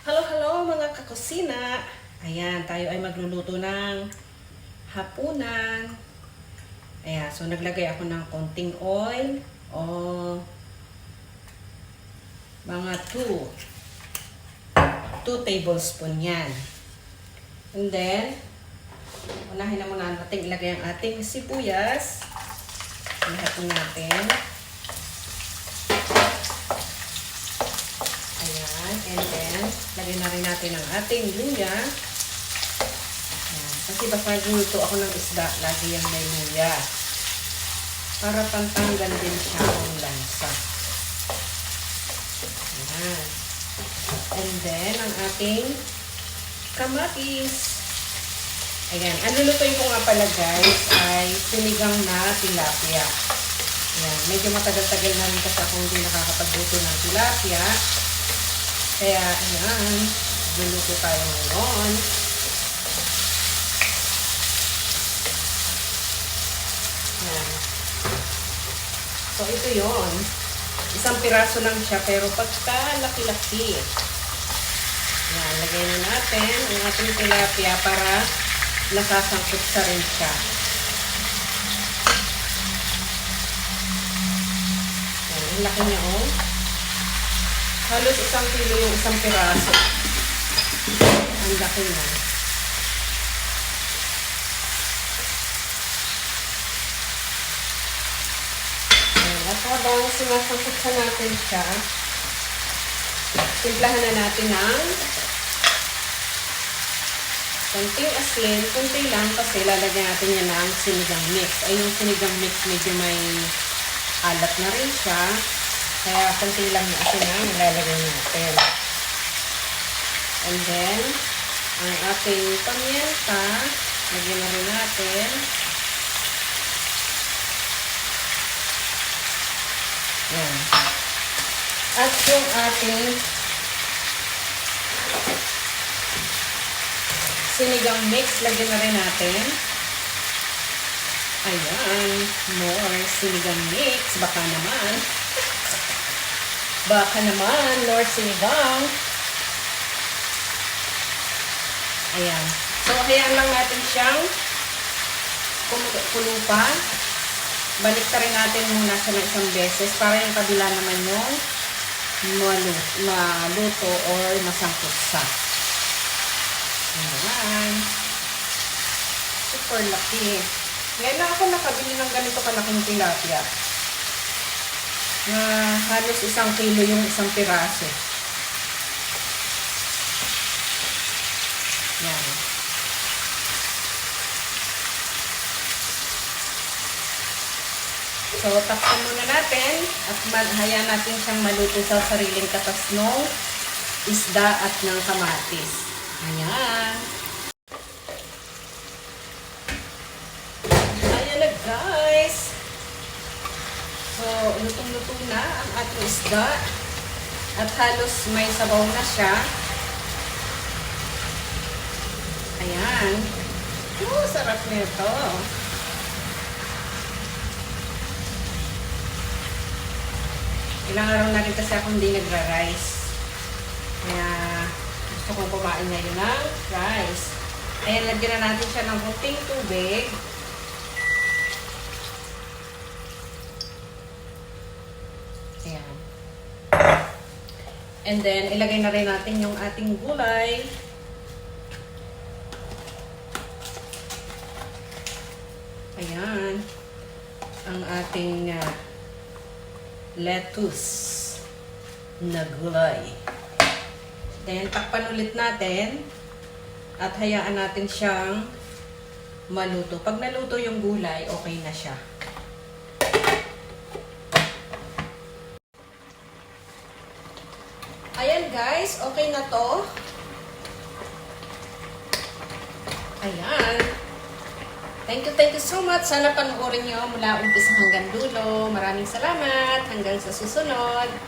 Hello mga kakusina! Ayan, tayo ay magluluto ng hapunan. Ayan, so naglagay ako ng konting oil o mga 2 tablespoon yan. And then, unahin na muna natin ilagay ang ating sibuyas. Lahat natin. Ayan, and then, lagay na rin natin ang ating luya. Ayan, kasi basta nagluto ako ng isda, lagi yan may luya. Para pantanggal din siya ang lansa. Ayan. And then, ang ating kamatis. Ayan, ang lulutuin ko nga pala guys ay sinigang na tilapia. Ayan, medyo matagal-tagal na rin kasi ako hindi nakakapagluto ng tilapia. Kaya, ayan, luluto tayo ngayon. Ayan. So, ito yon. Isang piraso lang siya, pero pagka laki-laki. Ayan, lagay na natin ang ating tilapia para nakasangkot sa rin siya. Ayan, ang laki niya, oh. Halos 1 kilo yung isang piraso. Ang laki na. At habang sinasangkutsa natin siya, timplahan na natin ng konting asin, konti lang kasi lalagyan natin yan ng sinigang mix. Ay, yung sinigang mix medyo may alat na rin siya. Kaya konti lang yung asin na nilalagay natin. And then, ang ating pamienta, lagyan na rin natin. Yan. At yung ating sinigang mix, lagyan na rin natin. Ayan, more sinigang mix. Baka naman. Baka naman, Lord Sinigang. Ayan. So, hayaan lang natin siyang kumulo pa. Balik ta rin natin muna siya ng isang beses para yung kabila naman yung maluto or masangkot sa. Ayan. Super laki. Ngayon lang ako nakabili ng ganito kalaking tilapia. Na halos 1 kilo yung isang piraso. Yan. So, takpan muna natin at hayaan natin siyang maluto sa sariling katas ng isda at ng kamatis. Ayan. Ayan na guys. So, lutong-luto na ang ating isda at halos may sabaw na siya. Ayan. Sarap nito. Ilang araw na rin kasi ako hindi nagra-rice. Kaya gusto kong kumain ngayon ng rice. Ayan, lagyan na natin siya ng kunting tubig. Ayan. And then, ilagay na rin natin yung ating gulay. Ayan. Ang ating lettuce na gulay. Then, takpan ulit natin at hayaan natin siyang maluto. Pag naluto yung gulay, okay na siya. Ayan guys, okay na to. Ayan. Thank you so much. Sana panoorin nyo mula umpisa hanggang dulo. Maraming salamat. Hanggang sa susunod.